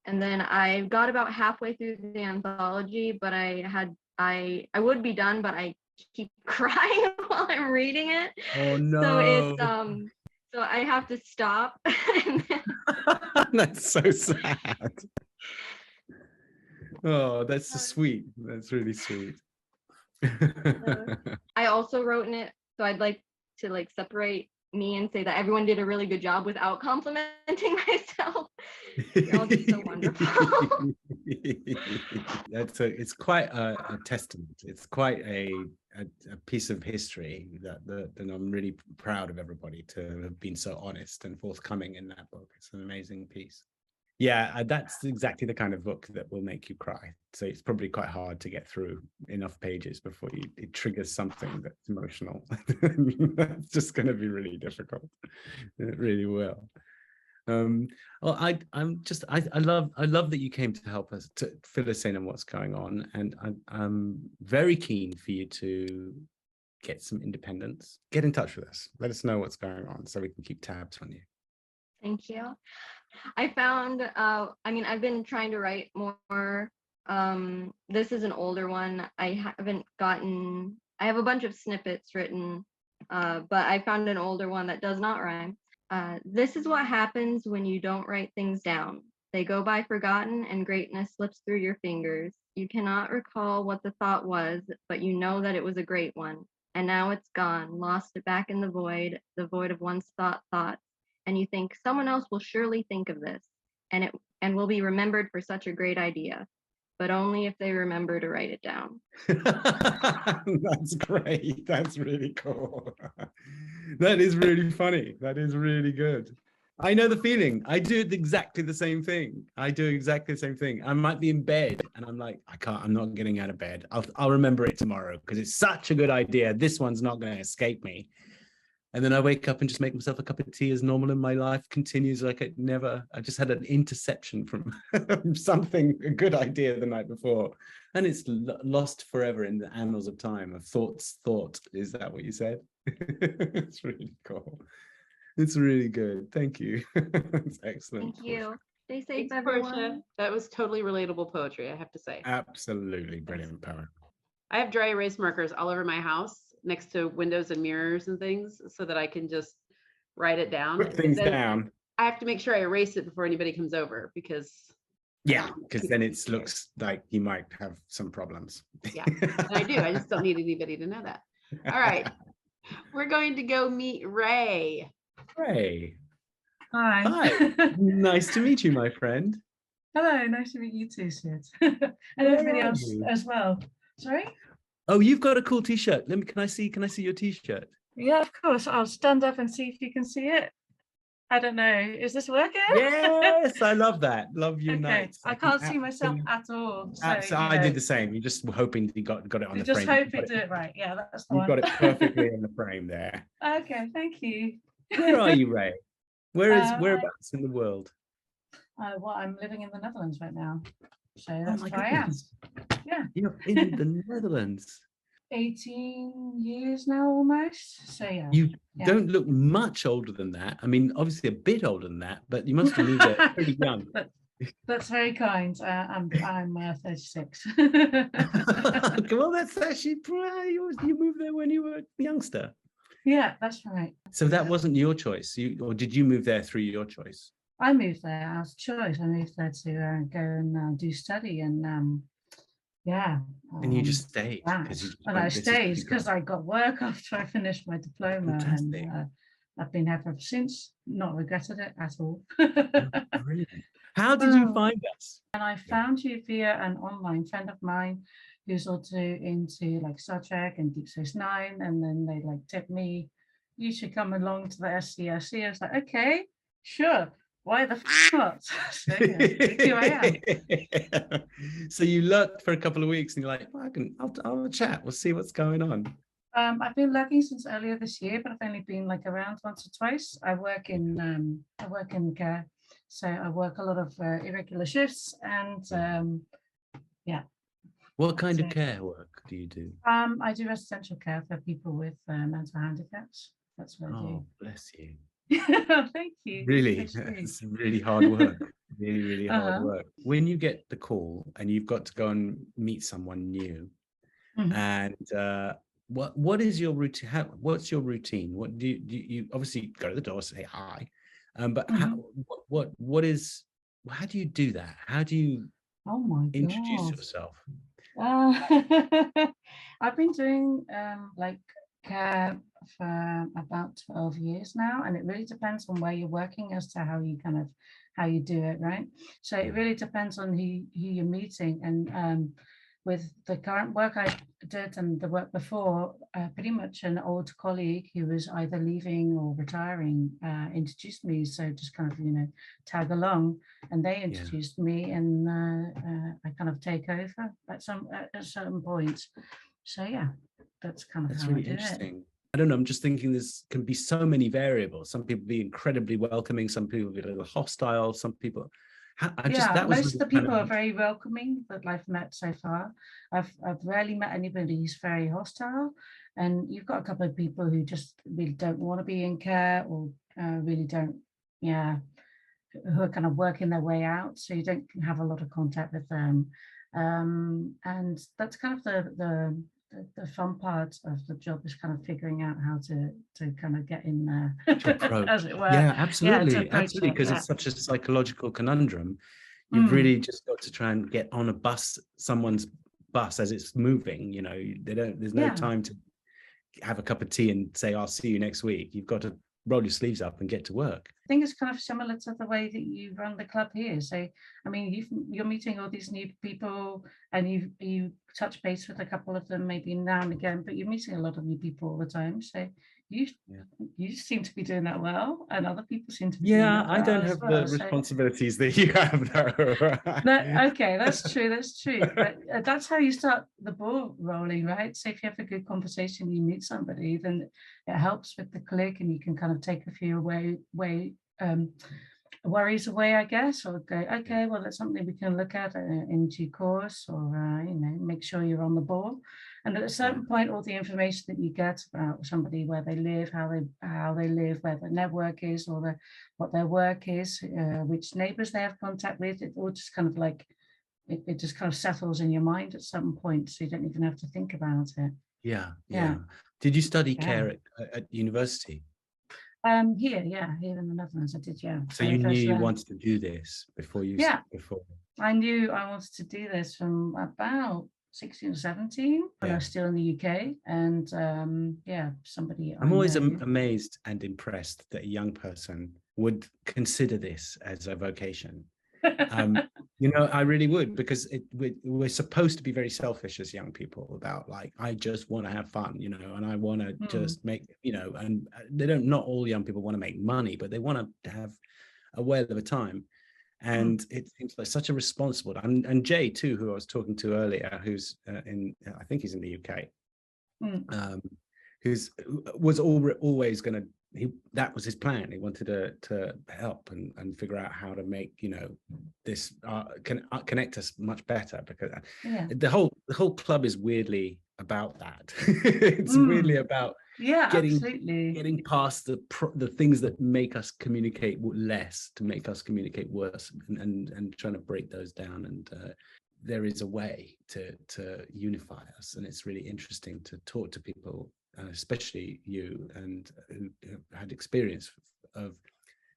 H: And then I got about halfway through the anthology, but I would be done, but I keep crying while I'm reading it.
A: Oh no.
H: So it's so I have to stop.
A: That's so sad. Oh, that's so sweet. That's really sweet.
H: I also wrote in it, so I'd like to separate me and say that everyone did a really good job without complimenting myself. You're all just so wonderful.
A: It's quite a testament. It's quite a piece of history and I'm really proud of everybody to have been so honest and forthcoming in that book. It's an amazing piece. Yeah, that's exactly the kind of book that will make you cry. So it's probably quite hard to get through enough pages before it triggers something that's emotional. That's just going to be really difficult. It really will. Well, I love that you came to help us, to fill us in on what's going on, and I'm very keen for you to get some independence. Get in touch with us. Let us know what's going on so we can keep tabs on you.
H: Thank you. I found, I've been trying to write more. This is an older one. I have a bunch of snippets written, but I found an older one that does not rhyme. This is what happens when you don't write things down. They go by forgotten and greatness slips through your fingers. You cannot recall what the thought was, but you know that it was a great one. And now it's gone, lost it back in the void of one's thoughts. And you think someone else will surely think of this and will be remembered for such a great idea, but only if they remember to write it down.
A: That's great. That's really cool. That is really funny. That is really good. I know the feeling. I do exactly the same thing. I might be in bed and I'm like, I'm not getting out of bed. I'll remember it tomorrow because it's such a good idea. This one's not going to escape me. And then I wake up and just make myself a cup of tea as normal, and my life continues like I just had an interception from a good idea the night before. And it's lost forever in the annals of time of thought. Is that what you said? It's really cool. It's really good. Thank you. It's excellent.
H: Thank you. Stay safe,
B: Thanks,
H: everyone.
B: Portia. That was totally relatable poetry, I have to say.
A: Absolutely brilliant poem.
B: I have dry erase markers all over my house next to windows and mirrors and things so that I can just write it down.
A: Put things
B: Then
A: down.
B: I have to make sure I erase it before anybody comes over because
A: Yeah, because then it looks like you might have some problems.
B: Yeah, and I do. I just don't need anybody to know that. All right. We're going to go meet Ray.
A: Ray.
I: Hi.
A: Hi. Nice to meet you, my friend.
I: Hello, nice to meet you too, Sid. And everybody
A: are
I: else
A: you?
I: as well. Sorry?
A: Oh, you've got a cool t-shirt. Can I see your t-shirt?
I: Yeah, of course. I'll stand up and see if you can see it. I don't know. Is this working?
A: Yes, I love that. Love your
I: Okay.
A: nights.
I: I can't see myself at all. So,
A: I did the same. You just were hoping you got it on the
I: just
A: frame.
I: hope it do it right. Yeah, that's the
A: You
I: one.
A: got it perfectly in the frame there.
I: Okay, thank you.
A: Where are you, Ray? Whereabouts in the world?
I: Well, I'm living in the Netherlands right now. So
A: Oh
I: that's
A: my
I: where I am.
A: goodness.
I: Yeah.
A: You're in the Netherlands.
I: 18 years now almost. So yeah.
A: You
I: Yeah.
A: don't look much older than that. I mean, obviously a bit older than that, but you must have moved there pretty young.
I: That's very kind. I'm 36.
A: Well, that's actually you moved there when you were a youngster.
I: Yeah, that's right.
A: So that wasn't your choice. Or did you move there through your choice?
I: I moved there as choice. I moved there to go and do study, and yeah.
A: And you just stayed.
I: And I stayed because I got work after I finished my diploma.
A: Fantastic.
I: And I've been here ever since. Not regretted it at all.
A: Brilliant. How did you find us?
I: And I found you via an online friend of mine who's also into like Star Trek and Deep Space Nine. And then they like tipped me, you should come along to the SCSC. I was like, okay, sure. Why the not? So yeah, here I am.
A: So you lurked for a couple of weeks and you're like, well, I'll have a chat. We'll see what's going on.
I: I've been lurking since earlier this year, but I've only been like around once or twice. I work in care, so I work a lot of irregular shifts, and yeah.
A: What kind of care work do you do?
I: I do residential care for people with mental handicaps. That's what I do.
A: Oh, bless you.
I: Thank you.
A: Really, it's really hard work. Really hard work. When you get the call and you've got to go and meet someone new, and what is your routine? What's your routine? What do you obviously go to the door, say hi, but how do you do that? How do you introduce yourself?
I: I've been doing like care for about 12 years now, and it really depends on where you're working as to how you do it, right? So it really depends on who you're meeting. And with the current work I did and the work before, pretty much an old colleague who was either leaving or retiring introduced me. So just kind of, tag along, and they introduced me, and I kind of take over at a certain point. So yeah, that's kind of how
A: really
I: I do
A: interesting.
I: it.
A: I don't know. I'm just thinking this can be so many variables. Some people be incredibly welcoming. Some people be a little hostile. Some people.
I: Most of the people are very welcoming that I've met so far. I've rarely met anybody who's very hostile, and you've got a couple of people who just really don't want to be in care, or really don't, who are kind of working their way out. So you don't have a lot of contact with them, and that's kind of the fun part of the job, is kind of figuring out how to kind of get in there, as it were.
A: Yeah, absolutely,
I: absolutely,
A: because it's such a psychological conundrum. You've really just got to try and get on someone's bus as it's moving. There's no time to have a cup of tea and say, I'll see you next week. You've got to roll your sleeves up and get to work.
I: I think it's kind of similar to the way that you run the club here. So, I mean, you're meeting all these new people, and you touch base with a couple of them maybe now and again, but you're meeting a lot of new people all the time. So you seem to be doing that well, and other people seem to be doing that well.
A: I don't have the responsibilities that you have, though.
I: Okay, that's true. But that's how you start the ball rolling, right? So if you have a good conversation, you meet somebody, then it helps with the click, and you can kind of take a few worries away, I guess, or go, okay, well, that's something we can look at in due course, or make sure you're on the ball. And at a certain point, all the information that you get about somebody, where they live, how they live, where their network is, or what their work is, which neighbors they have contact with, it all just kind of like it just kind of settles in your mind at some point, so you don't even have to think about it.
A: Yeah. Did you study care at university?
I: Here in the Netherlands, I did.
A: So you knew you wanted to do this before you? Before.
I: I knew I wanted to do this from about 16 or 17 when I was still in the UK, and somebody.
A: I'm always amazed and impressed that a young person would consider this as a vocation. I really would, because we're supposed to be very selfish as young people about, like, I just want to have fun, and I want to just make, and not all young people want to make money, but they want to have a whale of a time. And it seems like such a responsible, and Jay too, who I was talking to earlier, who's I think he's in the UK, was always going to, that was his plan. He wanted to help and figure out how to make this connect us much better, because the whole club is weirdly about that. It's weirdly about getting past the things that make us communicate less to make us communicate worse, and trying to break those down. And there is a way to unify us, and it's really interesting to talk to people, especially you, and who had experience of.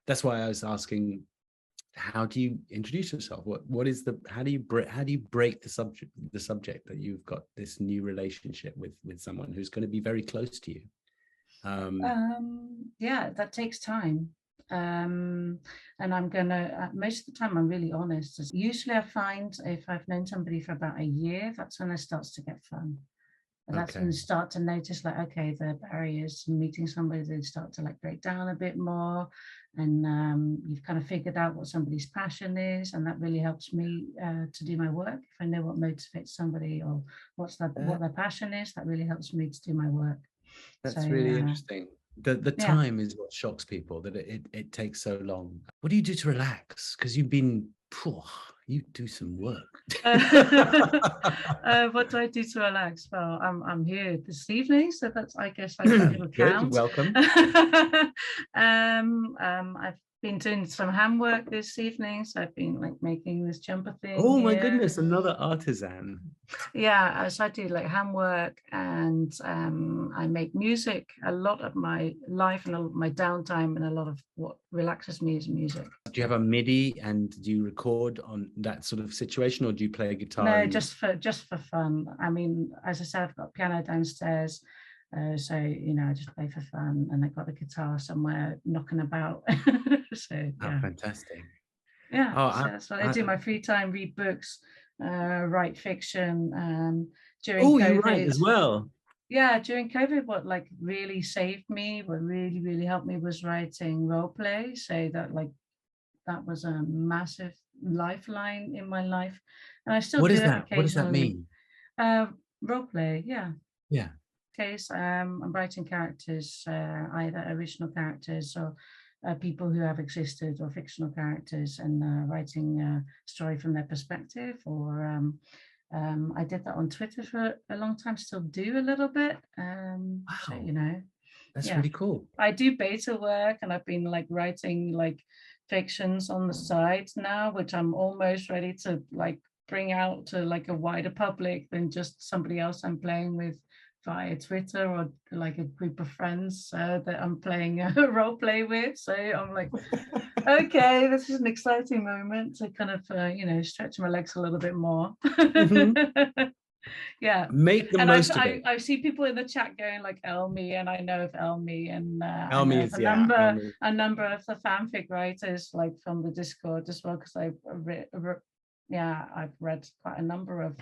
A: That's why I was asking, how do you introduce yourself? How do you break the subject that you've got this new relationship with someone who's going to be very close to you?
I: That takes time. And I'm gonna most of the time I'm really honest. Usually I find if I've known somebody for about a year, that's when it starts to get fun. And that's when you start to notice, like, okay, the barriers to meeting somebody, they start to like break down a bit more, and you've kind of figured out what somebody's passion is, and that really helps me to do my work. If I know what motivates somebody or what their passion is, that really helps me to do my work.
A: That's really interesting. The time is what shocks people, that it takes so long. What do you do to relax? Because you've been, you do some work.
I: What do I do to relax? Well, I'm here this evening, so that's, I guess, I will count.
A: Welcome.
I: I've been doing some handwork this evening, so I've been like making this jumper thing.
A: Oh my goodness, another artisan.
I: Yeah, so I do like handwork, and I make music. A lot of my life and a lot of my downtime, and a lot of what relaxes me is music.
A: Do you have a MIDI, and do you record on that sort of situation, or do you play a guitar?
I: No, just for fun. I mean, as I said, I've got a piano downstairs. So I just play for fun, and I got a guitar somewhere knocking about. So
A: fantastic.
I: That's what I do. My free time, read books, write fiction. During COVID,
A: you write as well?
I: Yeah, during COVID, what like really saved me, what really helped me, was writing role play. So that was a massive lifeline in my life, and I still do it occasionally.
A: What does that mean?
I: Role play,
A: yeah.
I: Case, I'm writing characters, either original characters or people who have existed, or fictional characters, and writing a story from their perspective. Or I did that on Twitter for a long time, still do a little bit.
A: Wow.
I: So,
A: that's really cool.
I: I do beta work, and I've been like writing like fictions on the side now, which I'm almost ready to like bring out to like a wider public than just somebody else I'm playing with via Twitter, or like a group of friends that I'm playing a role play with. So I'm like, okay, this is an exciting moment to kind of stretch my legs a little bit more. Yeah,
A: make the most of it.
I: I see people in the chat going like Elmi, and I know of Elmi, and
A: Elmi is,
I: a number of the fanfic writers like from the Discord as well, because I've read quite a number of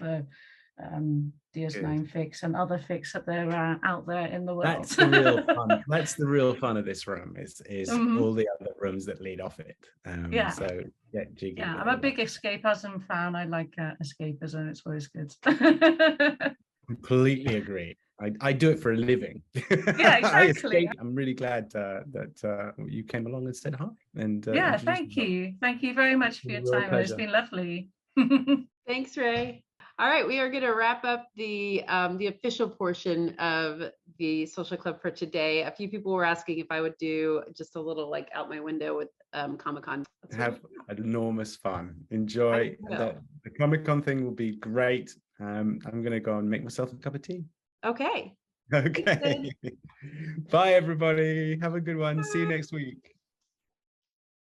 I: DS9 fics and other fics that they're out there in the world.
A: That's the real fun. That's the real fun of this room, is all the other rooms that lead off it. So get jiggy.
I: Yeah, I'm a big escapism fan. I like escapism. It's always good.
A: Completely agree. I do it for a living.
I: Yeah, exactly.
A: I'm really glad that you came along and said hi. And
I: thank you very much for your time. It's been lovely.
B: Thanks, Ray. All right, we are going to wrap up the official portion of the social club for today. A few people were asking if I would do just a little like out my window with Comic-Con.
A: Have enormous fun. Enjoy. The Comic-Con thing will be great. I'm going to go and make myself a cup of tea.
B: Okay.
A: Okay. Bye, everybody. Have a good one. See you next week.